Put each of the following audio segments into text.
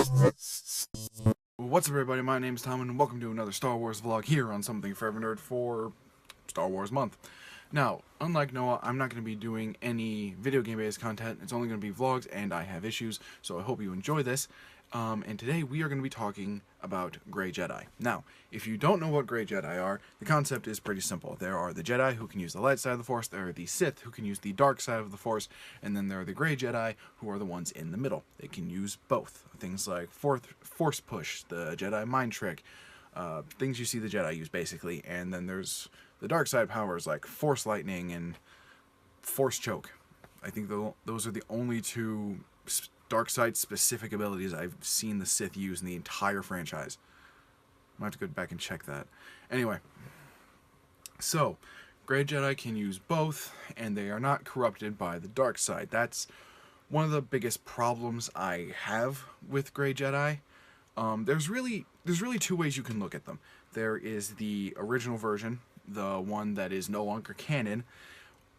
What's up, everybody? My name's Tom, and welcome to another Star Wars vlog here on Something Forever Nerd for Star Wars Month. Now, unlike Noah, I'm not going to be doing any video game-based content. It's only going to be vlogs, and I have issues, so I hope you enjoy this. And today we are going to be talking about Grey Jedi. Now, if you don't know what Grey Jedi are, the concept is pretty simple. There are the Jedi who can use the light side of the Force, there are the Sith who can use the dark side of the Force, and then there are the Grey Jedi who are the ones in the middle. They can use both. Things like Force Push, the Jedi Mind Trick, things you see the Jedi use basically, and then there's the dark side powers like Force Lightning and Force Choke. I think those are the only two dark side specific abilities I've seen the Sith use in the entire franchise. I might have to go back and check that. Anyway, so Grey Jedi can use both, and they are not corrupted by the dark side. That's one of the biggest problems I have with Grey Jedi. There's really two ways you can look at them. There is the original version, the one that is no longer canon,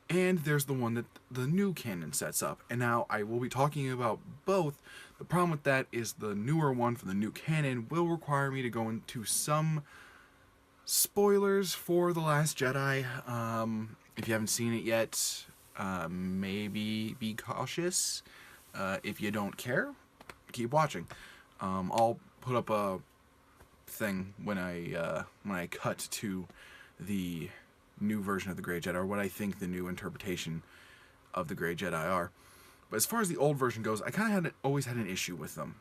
and there's the one that the new canon sets up. And now I will be talking about both. The problem with that is the newer one for the new canon will require me to go into some spoilers for The Last Jedi. If you haven't seen it yet, maybe be cautious. If you don't care, keep watching. I'll put up a thing when I cut to the new version of the Grey Jedi, or what I think the new interpretation of the Grey Jedi are. But as far as the old version goes, I kind of always had an issue with them.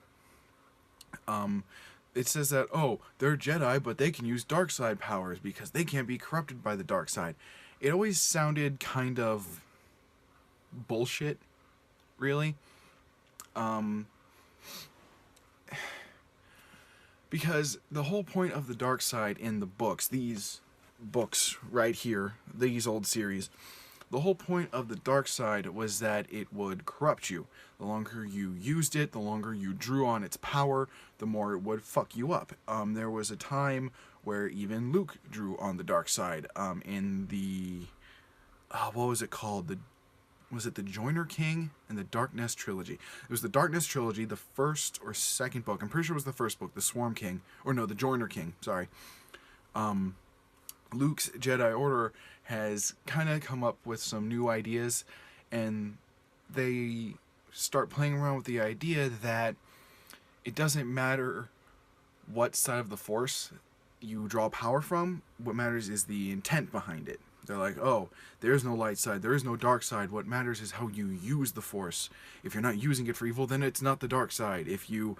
It says that, oh, they're Jedi, but they can use dark side powers because they can't be corrupted by the dark side. It always sounded kind of bullshit, really. Because the whole point of the dark side in the books, these books right here, these old series, the whole point of the dark side was that it would corrupt you. The longer you used it, the longer you drew on its power, the more it would fuck you up. There was a time where even Luke drew on the dark side, in the what was it called? Was it the Joiner King and the Darkness trilogy? It was the Darkness trilogy, the first or second book. I'm pretty sure it was the first book, the Swarm King, or no, the Joiner King. Sorry. Luke's Jedi Order has kind of come up with some new ideas, and they start playing around with the idea that it doesn't matter what side of the Force you draw power from. What matters is the intent behind it. They're like, oh, there's no light side, there is no dark side. What matters is how you use the Force. If you're not using it for evil, then it's not the dark side. If you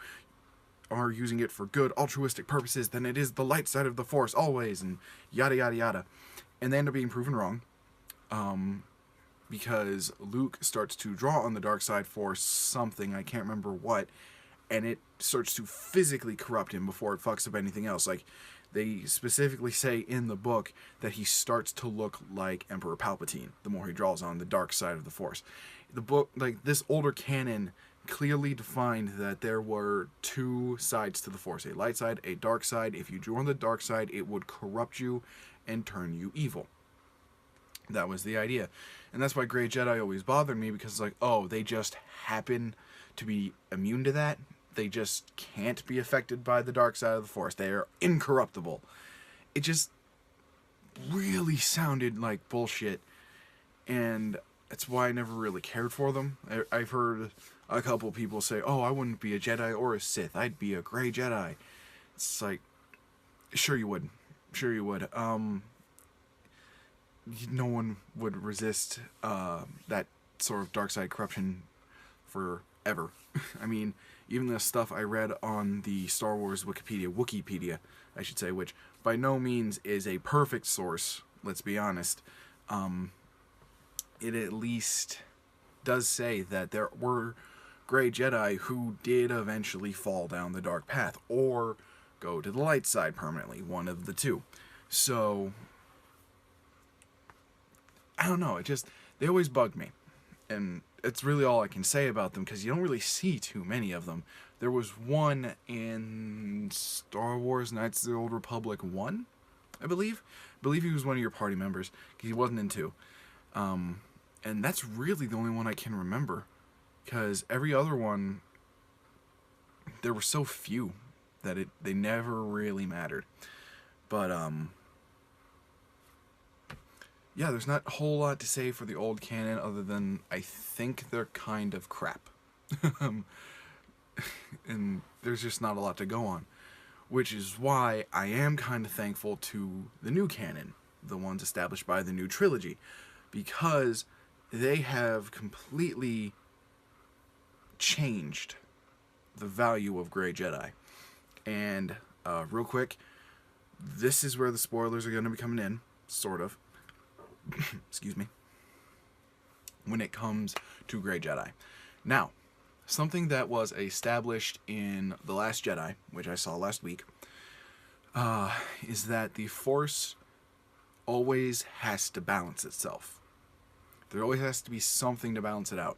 are using it for good, altruistic purposes, then it is the light side of the Force, always, and yada yada yada. And they end up being proven wrong, because Luke starts to draw on the dark side for something, I can't remember what, and it starts to physically corrupt him before it fucks up anything else. Like, they specifically say in the book that he starts to look like Emperor Palpatine the more he draws on the dark side of the Force. The book, like, this older canon clearly defined that there were two sides to the Force, a light side, a dark side. If you drew on the dark side, it would corrupt you and turn you evil. That was the idea. And that's why Grey Jedi always bothered me, because it's like, oh, they just happen to be immune to that. They just can't be affected by the dark side of the Force. They are incorruptible. It just really sounded like bullshit, and that's why I never really cared for them. I've heard a couple people say, oh, I wouldn't be a Jedi or a Sith. I'd be a Grey Jedi. It's like, sure you would. Sure you would. No one would resist that sort of dark side corruption forever. I mean, even the stuff I read on the Star Wars Wikipedia, I should say, which by no means is a perfect source, let's be honest, it at least does say that there were Grey Jedi who did eventually fall down the dark path, or go to the light side permanently, one of the two. So, I don't know, they always bug me, and it's really all I can say about them, because you don't really see too many of them. There was one in Star Wars Knights of the Old Republic 1, I believe. I believe he was one of your party members, because he wasn't in 2. And that's really the only one I can remember, because every other one there were so few that they never really mattered. But yeah, there's not a whole lot to say for the old canon other than I think they're kind of crap. And there's just not a lot to go on. Which is why I am kind of thankful to the new canon, the ones established by the new trilogy, because they have completely changed the value of Grey Jedi. And real quick, this is where the spoilers are going to be coming in, sort of. Excuse me. When it comes to Grey Jedi. Now, something that was established in The Last Jedi, which I saw last week, is that the Force always has to balance itself. There always has to be something to balance it out.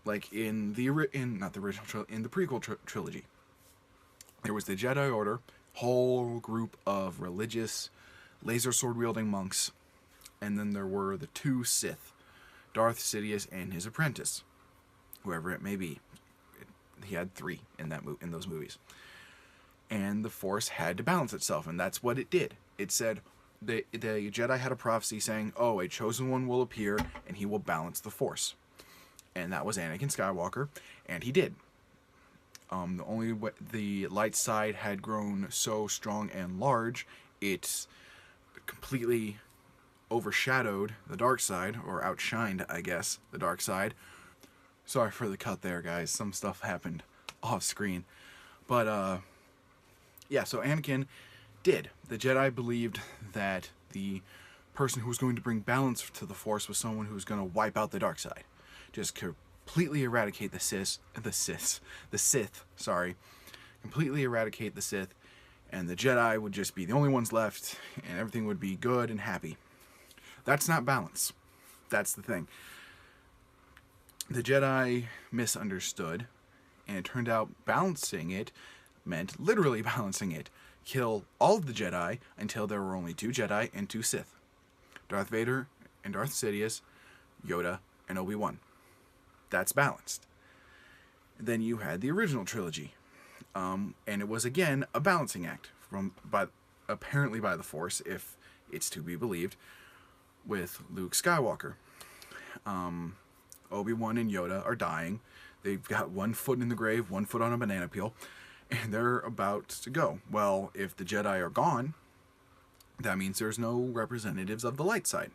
Like in the prequel trilogy, there was the Jedi Order, whole group of religious, laser sword wielding monks, and then there were the 2 Sith, Darth Sidious and his apprentice, whoever it may be. He had 3 in those movies, and the Force had to balance itself, and that's what it did. It said the Jedi had a prophecy saying, "Oh, a chosen one will appear, and he will balance the Force," and that was Anakin Skywalker, and he did. The light side had grown so strong and large, it completely overshadowed the dark side, or outshined, I guess, the dark side. Sorry for the cut there, guys. Some stuff happened off screen. But, yeah, so Anakin did. The Jedi believed that the person who was going to bring balance to the Force was someone who was going to wipe out the dark side. Just completely eradicate the Sith, sorry. Completely eradicate the Sith, and the Jedi would just be the only ones left, and everything would be good and happy. That's not balance. That's the thing. The Jedi misunderstood, and it turned out balancing it meant literally balancing it. Kill all of the Jedi until there were only 2 Jedi and 2 Sith. Darth Vader and Darth Sidious, Yoda and Obi-Wan. That's balanced. Then you had the original trilogy. And it was again a balancing act apparently by the Force, if it's to be believed, with Luke Skywalker. Obi-Wan and Yoda are dying. They've got 1 foot in the grave, 1 foot on a banana peel, and they're about to go. Well, if the Jedi are gone, that means there's no representatives of the light side.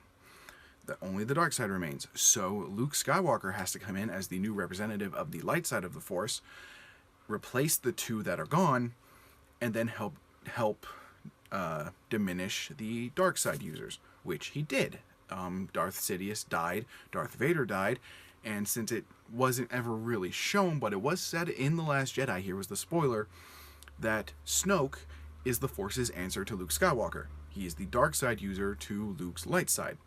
That only the dark side remains. So Luke Skywalker has to come in as the new representative of the light side of the Force, replace the 2 that are gone, and then help diminish the dark side users, which he did. Darth Sidious died, Darth Vader died, and since it wasn't ever really shown, but it was said in The Last Jedi, here was the spoiler, that Snoke is the Force's answer to Luke Skywalker. He is the dark side user to Luke's light side.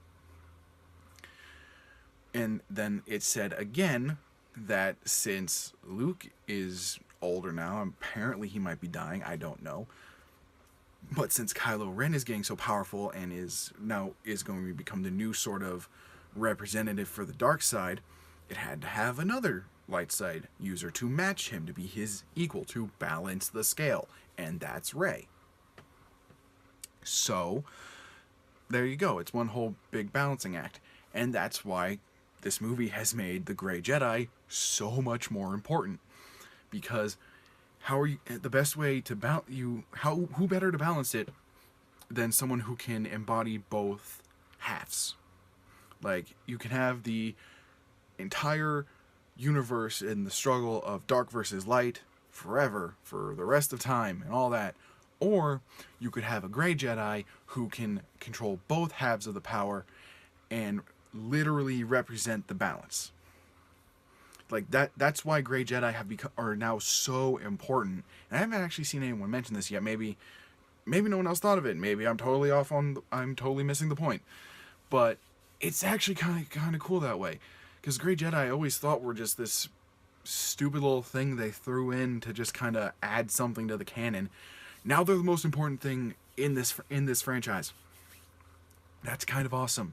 And then it said again that since Luke is older now, apparently he might be dying, I don't know, but since Kylo Ren is getting so powerful and is going to become the new sort of representative for the dark side, it had to have another light side user to match him, to be his equal, to balance the scale, and that's Rey. So there you go. It's one whole big balancing act, and that's why this movie has made the Grey Jedi so much more important, because how are you the best way to who better to balance it than someone who can embody both halves? Like, you can have the entire universe in the struggle of dark versus light forever, for the rest of time and all that, or you could have a Grey Jedi who can control both halves of the power and literally represent the balance. Like, that's why Grey Jedi are now so important. And I haven't actually seen anyone mention this yet. Maybe no one else thought of it. Maybe I'm totally I'm totally missing the point. But it's actually kind of cool that way, because Grey Jedi I always thought were just this stupid little thing they threw in to just kind of add something to the canon. Now they're the most important thing in this franchise. That's kind of awesome.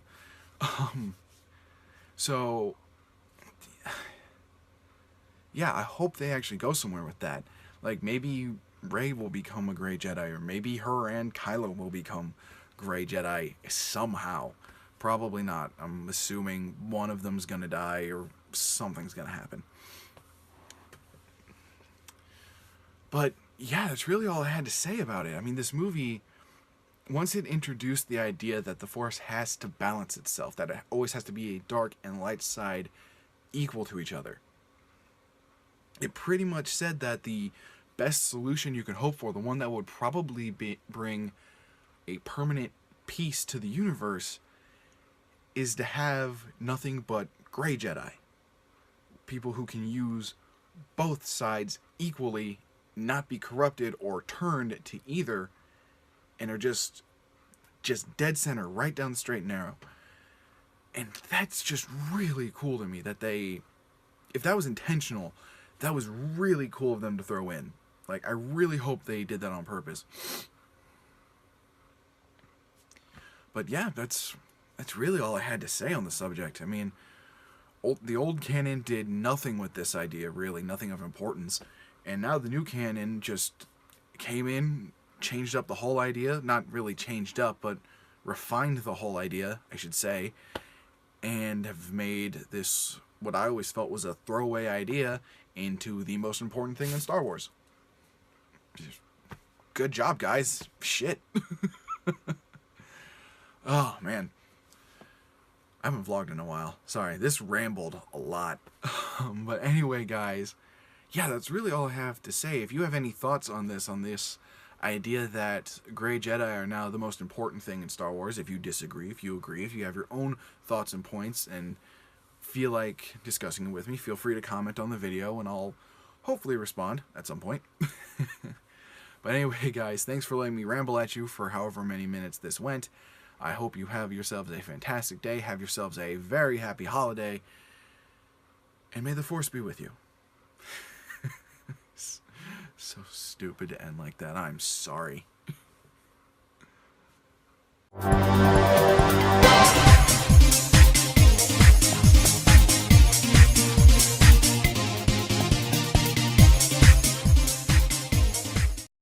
yeah, I hope they actually go somewhere with that. Like, maybe Rey will become a Grey Jedi, or maybe her and Kylo will become Grey Jedi somehow. Probably not. I'm assuming one of them's gonna die or something's gonna happen. But yeah, that's really all I had to say about it. I mean, this movie, once it introduced the idea that the Force has to balance itself, that it always has to be a dark and light side equal to each other, it pretty much said that the best solution you could hope for, the one that would probably bring a permanent peace to the universe, is to have nothing but Grey Jedi. People who can use both sides equally, not be corrupted or turned to either, and are just dead center, right down the straight and narrow. And that's just really cool to me that they, if that was intentional, that was really cool of them to throw in. Like, I really hope they did that on purpose. But yeah, that's really all I had to say on the subject. I mean, the old canon did nothing with this idea, really, nothing of importance. And now the new canon just came in, changed up the whole idea. Not really changed up, but refined the whole idea, I should say. And have made this, what I always felt was a throwaway idea, into the most important thing in Star Wars. Good job, guys. Shit. Oh, man. I haven't vlogged in a while. Sorry, this rambled a lot. But anyway, guys, yeah, that's really all I have to say. If you have any thoughts on this idea that Grey Jedi are now the most important thing in Star Wars, if you disagree, if you agree, if you have your own thoughts and points and feel like discussing it with me, feel free to comment on the video and I'll hopefully respond at some point. But anyway, guys, thanks for letting me ramble at you for however many minutes this went. I hope you have yourselves a fantastic day, have yourselves a very happy holiday, and may the Force be with you. So stupid to end like that. I'm sorry.